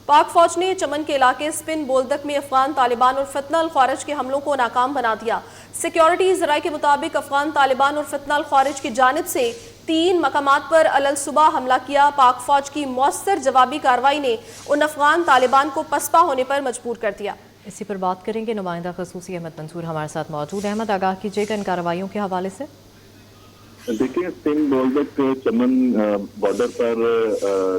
پاک فوج نے چمن کے علاقے سپن بولدک میں افغان طالبان اور فتنہ الخوارج کے حملوں کو ناکام بنا دیا۔ سیکیورٹی ذرائع کے مطابق افغان طالبان اور فتنہ الخوارج کی جانب سے 3 مقامات پر علل صبح حملہ کیا۔ پاک فوج کی مؤثر جوابی کارروائی نے ان افغان طالبان کو پسپا ہونے پر مجبور کر دیا۔ اسی پر بات کریں گے، نمائندہ خصوصی احمد منصور ہمارے ساتھ موجود۔ احمد، آگاہ کیجیے گا ان کارروائیوں کے حوالے سے۔ دیکھیں، سپن بولدک چمن بارڈر پر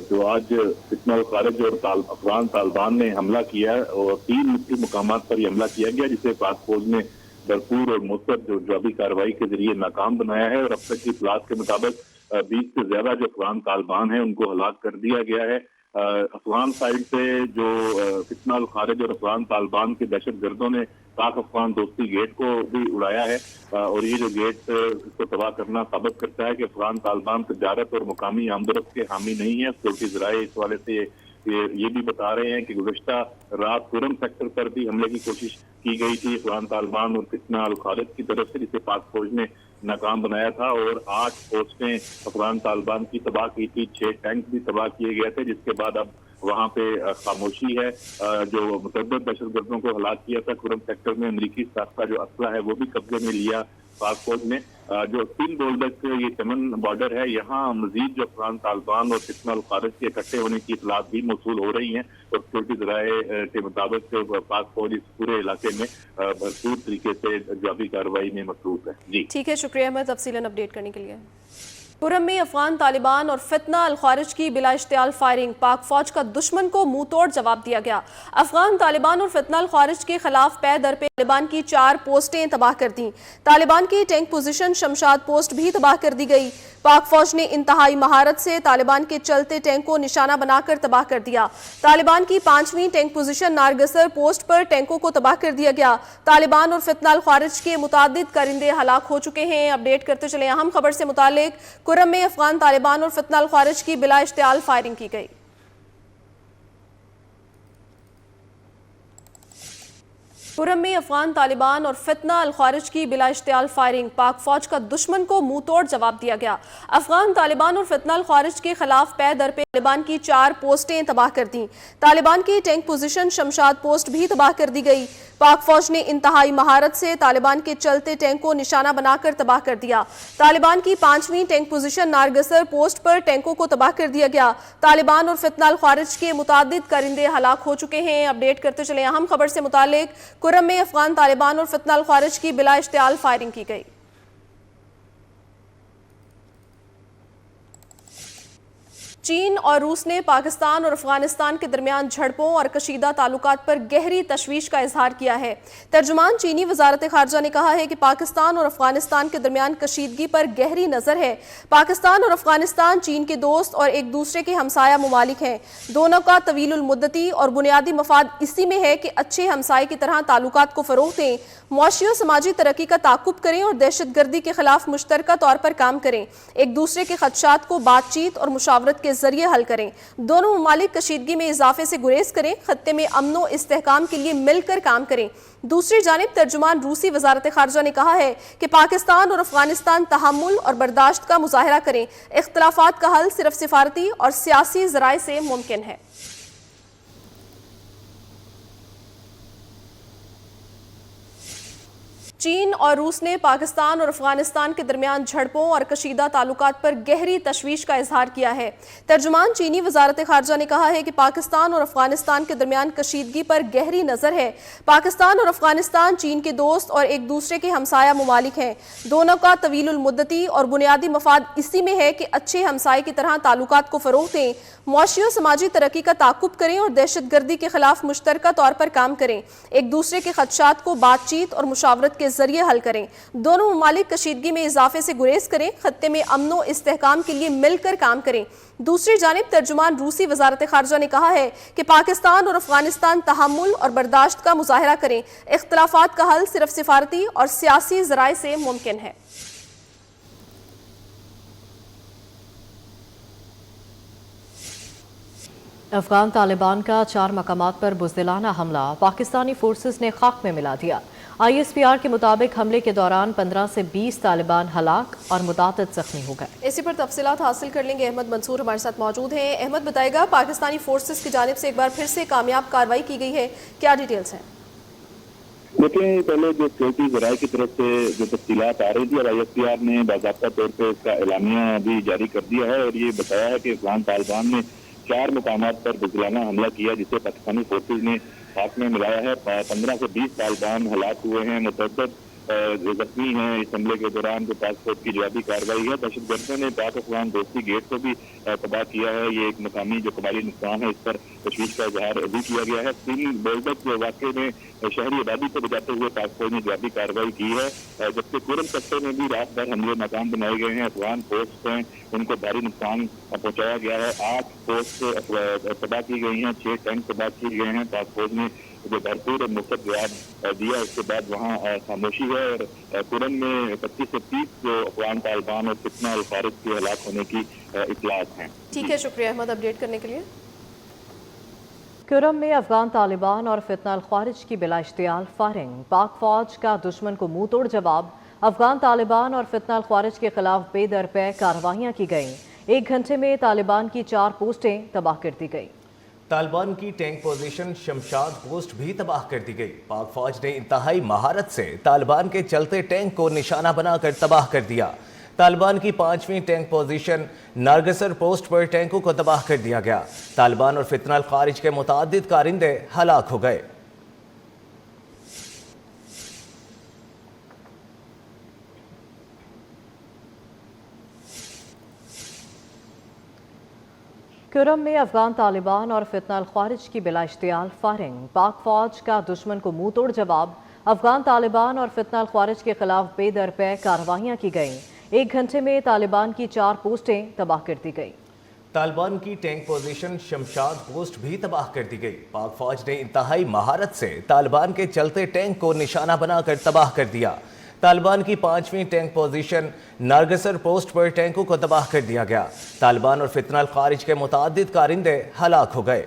جو آج فتنہ الخوارج اور افغان طالبان نے حملہ کیا اور 3 مختلف مقامات پر یہ حملہ کیا گیا، جسے پاک فوج نے بھرپور اور مؤثر جو جوابی کارروائی کے ذریعے ناکام بنایا ہے، اور اب تک کی اطلاعات کے مطابق 20 سے زیادہ جو افغان طالبان ہیں ان کو ہلاک کر دیا گیا ہے۔ افغان سائڈ سے جو فتنہ الخوارج اور افغان طالبان کے دہشت گردوں نے پاک افغان دوستی گیٹ کو بھی اڑایا ہے، اور یہ جو گیٹ کو تباہ کرنا ثابت کرتا ہے کہ افغان طالبان تجارت اور مقامی آمدورفت کے حامی نہیں ہے۔ سیکورٹی ذرائع اس والے سے یہ بھی بتا رہے ہیں کہ گزشتہ رات پورم سیکٹر پر بھی حملے کی کوشش کی گئی تھی افغان طالبان اور فتنہ الخوارج کی طرف سے، جسے پاک فوج نے ناکام بنایا تھا، اور 8 پوسٹیں افغان طالبان کی تباہ کی تھی، 6 ٹینک بھی تباہ کیے گئے تھے، جس کے بعد اب وہاں پہ خاموشی ہے۔ جو متعدد دہشت گردوں کو ہلاک کیا تھا خرم سیکٹر میں، امریکی ساختہ جو اسلحہ ہے وہ بھی قبضے میں لیا پاک فوج نے۔ جو سپن بولدک یہ چمن بارڈر ہے، یہاں مزید جو افغان طالبان اور فتنہ الخوارج کے اکٹھے ہونے کی اطلاعات بھی موصول ہو رہی ہیں، اور سیکورٹی ذرائع کے مطابق پاک فوج اس پورے علاقے میں بھرپور طریقے سے جوابی کارروائی میں مصروف ہے۔ جی ٹھیک ہے، شکریہ احمد تفصیلاً اپڈیٹ کرنے کے لیے۔ کرم میں افغان طالبان اور فتنہ الخوارج کی بلا اشتعال فائرنگ، پاک فوج کا دشمن کو منہ توڑ جواب دیا گیا۔ افغان طالبان اور فتنہ الخوارج کے خلاف پے در پے طالبان کی 4 پوسٹیں تباہ کر دیں۔ طالبان کی ٹینک پوزیشن شمشاد پوسٹ بھی تباہ کر دی گئی۔ پاک فوج نے انتہائی مہارت سے طالبان کے چلتے ٹینک کو نشانہ بنا کر تباہ کر دیا۔ طالبان کی 5ویں ٹینک پوزیشن نارگسر پوسٹ پر ٹینکوں کو تباہ کر دیا گیا۔ طالبان اور فتنہ الخوارج کے متعدد کارندے ہلاک ہو چکے ہیں۔ اپڈیٹ کرتے چلیں اہم خبر سے متعلق۔ کرم میں افغان طالبان اور فتنہ الخوارج کی بلا اشتعال فائرنگ کی گئی۔ کرم میں افغان طالبان اور فتنہ الخوارج کی بلا اشتعال فائرنگ، پاک فوج کا دشمن کو منہ توڑ جواب دیا گیا۔ افغان طالبان اور فتنہ الخوارج کے خلاف پے در پے طالبان کی 4 پوسٹیں تباہ کر دیں۔ طالبان کی ٹینک پوزیشن شمشاد پوسٹ بھی تباہ کر دی گئی۔ پاک فوج نے انتہائی مہارت سے طالبان کے چلتے ٹینک کو نشانہ بنا کر تباہ کر دیا۔ طالبان کی 5ویں ٹینک پوزیشن نارگسر پوسٹ پر ٹینکوں کو تباہ کر دیا گیا۔ طالبان اور فتنہ الخوارج کے متعدد کارندے ہلاک ہو چکے ہیں۔ اپڈیٹ کرتے چلیں اہم خبر سے متعلق۔ کرم میں افغان طالبان اور فتنہ الخوارج کی بلا اشتعال فائرنگ کی گئی۔ چین اور روس نے پاکستان اور افغانستان کے درمیان جھڑپوں اور کشیدہ تعلقات پر گہری تشویش کا اظہار کیا ہے۔ ترجمان چینی وزارت خارجہ نے کہا ہے کہ پاکستان اور افغانستان کے درمیان کشیدگی پر گہری نظر ہے۔ پاکستان اور افغانستان چین کے دوست اور ایک دوسرے کے ہمسایہ ممالک ہیں۔ دونوں کا طویل المدتی اور بنیادی مفاد اسی میں ہے کہ اچھے ہمسائے کی طرح تعلقات کو فروغ دیں، معاشی و سماجی ترقی کا تعاقب کریں اور دہشت گردی کے خلاف مشترکہ طور پر کام کریں، ایک دوسرے کے خدشات کو بات چیت اور مشاورت کے ذریعے حل کریں۔ دونوں ممالک کشیدگی میں اضافے سے گریز کریں، خطے میں امن و استحکام کے لیے مل کر کام کریں۔ دوسری جانب ترجمان روسی وزارت خارجہ نے کہا ہے کہ پاکستان اور افغانستان تحمل اور برداشت کا مظاہرہ کریں، اختلافات کا حل صرف سفارتی اور سیاسی ذرائع سے ممکن ہے۔ چین اور روس نے پاکستان اور افغانستان کے درمیان جھڑپوں اور کشیدہ تعلقات پر گہری تشویش کا اظہار کیا ہے۔ ترجمان چینی وزارت خارجہ نے کہا ہے کہ پاکستان اور افغانستان کے درمیان کشیدگی پر گہری نظر ہے۔ پاکستان اور افغانستان چین کے دوست اور ایک دوسرے کے ہمسایہ ممالک ہیں۔ دونوں کا طویل المدتی اور بنیادی مفاد اسی میں ہے کہ اچھے ہمسائے کی طرح تعلقات کو فروغ دیں، معاشی و سماجی ترقی کا تعاقب کریں اور دہشت گردی کے خلاف مشترکہ طور پر کام کریں، ایک دوسرے کے خدشات کو بات چیت اور مشاورت کے ذریعے حل کریں۔ دونوں ممالک کشیدگی میں اضافے سے گریز کریں، خطے میں امن و استحکام کے لیے مل کر کام کریں۔ دوسری جانب ترجمان روسی وزارت خارجہ نے کہا ہے کہ پاکستان اور افغانستان تحمل اور برداشت کا مظاہرہ کریں، اختلافات کا حل صرف سفارتی اور سیاسی ذرائع سے ممکن ہے۔ افغان طالبان کا 4 مقامات پر بزدلانہ حملہ پاکستانی فورسز نے خاک میں ملا دیا۔ ISPR کے مطابق حملے کے دوران 15 سے 20 طالبان ہلاک اور متعدد زخمی ہو گئے۔ اسی پر تفصیلات حاصل کر لیں گے، احمد منصور ہمارے ساتھ موجود ہیں۔ احمد بتائے گا، پاکستانی فورسز کی جانب سے ایک بار پھر سے کامیاب کارروائی کی گئی ہے، کیا ڈیٹیلز ہیں؟ دیکھیں، پہلے جو سیکورٹی ذرائع کی طرف سے جو تفصیلات آ رہی تھی اور ISPR نے باضابطہ طور پہ اس کا اعلامیہ بھی جاری کر دیا ہے اور یہ بتایا ہے کہ افغان طالبان نے 4 مقامات پر بزدلانہ حملہ کیا جسے پاکستانی فورسز نے ہاتھ میں ملایا ہے۔ 15 سے 20 طالبان ہلاک ہوئے ہیں، متعدد زخمی ہیں اس حملے کے دوران جو پاک فوج کی جوابی کارروائی ہے۔ دہشت گردوں نے پاک افغان دوستی گیٹ کو بھی تباہ کیا ہے۔ یہ ایک مقامی جو قبائلی نقصان ہے اس پر تشویش کا اظہار بھی کیا گیا ہے۔ 3 بولدک واقعے میں شہری آبادی کو بچاتے ہوئے پاک فوج نے جوابی کارروائی کی ہے، جبکہ کورم سیکٹر میں بھی رات بھر حملے ناکام بنائے گئے ہیں۔ افغان پوسٹ ہیں ان کو بھاری نقصان پہنچایا گیا ہے۔ 8 پوسٹ تباہ کی گئی ہیں، 6 ٹینک تباہ کیے گئے ہیں۔ پاک فوج نے جو بھرپور اور مفت جواب دیا اس کے بعد وہاں خاموشی ہے اور کورم میں 25 سے 30 جو افغان طالبان اور فتنہ الخارج کے ہلاک ہونے کی اطلاعات ہیں۔ ٹھیک ہے، شکریہ احمد اپڈیٹ کرنے کے لیے۔ کرم میں افغان طالبان اور فتنہ الخوارج کی بلا اشتعال فائرنگ، پاک فوج کا دشمن کو منہ توڑ جواب۔ افغان طالبان اور فتنہ الخوارج کے خلاف بے درپے کارروائیاں کی گئیں۔ 1 گھنٹے میں طالبان کی 4 پوسٹیں تباہ کر دی گئی۔ طالبان کی ٹینک پوزیشن شمشاد پوسٹ بھی تباہ کر دی گئی۔ پاک فوج نے انتہائی مہارت سے طالبان کے چلتے ٹینک کو نشانہ بنا کر تباہ کر دیا۔ طالبان کی 5ویں ٹینک پوزیشن نارگسر پوسٹ پر ٹینکوں کو تباہ کر دیا گیا۔ طالبان اور فتنہ الخارج کے متعدد کارندے ہلاک ہو گئے۔ کرم میں افغان طالبان اور فتنہ الخوارج کی بلا اشتعال فائرنگ، پاک فوج کا دشمن کو منہ توڑ جواب۔ افغان طالبان اور فتنہ الخوارج کے خلاف بے درپے کارروائیاں کی گئیں۔ 1 گھنٹے میں طالبان کی 4 پوسٹیں تباہ کر دی گئی۔ طالبان کی ٹینک پوزیشن شمشاد پوسٹ بھی تباہ کر دی گئی۔ پاک فوج نے انتہائی مہارت سے طالبان کے چلتے ٹینک کو نشانہ بنا کر تباہ کر دیا۔ طالبان کی 5ویں ٹینک پوزیشن نارگسر پوسٹ پر ٹینکوں کو تباہ کر دیا گیا۔ طالبان اور فتنہ الخارج کے متعدد کارندے ہلاک ہو گئے۔